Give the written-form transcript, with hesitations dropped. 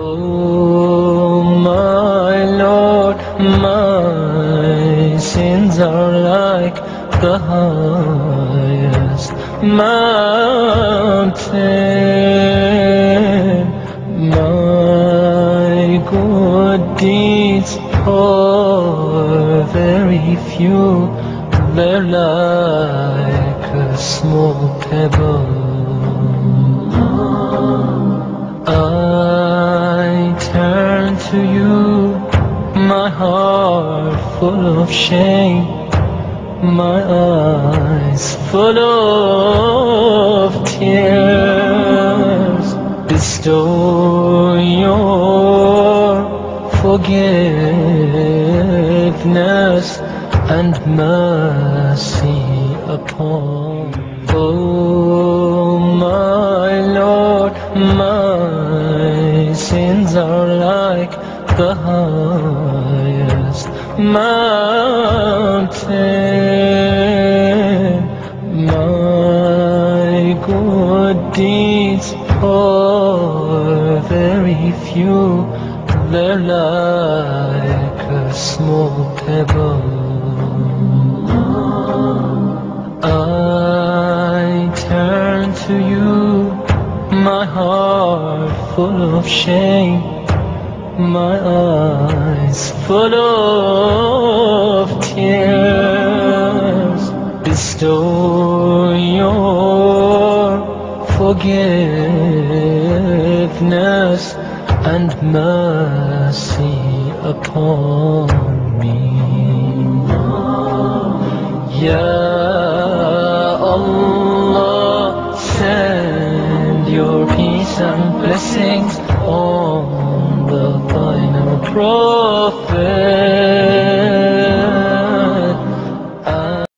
Oh my Lord, my sins are like the highest mountain. My good deeds are very few, they're like a small pebble. I turn to you, my heart full of shame, my eyes full of tears. Bestow your forgiveness and mercy upon me. Oh my Lord, my sins are like the highest mountain. My good deeds are very few, they're like a small pebble. I turn to you, my heart full of shame, my eyes full of tears. Bestow your forgiveness and mercy upon me. Ya Allah, send your peace and blessings on the final prophet.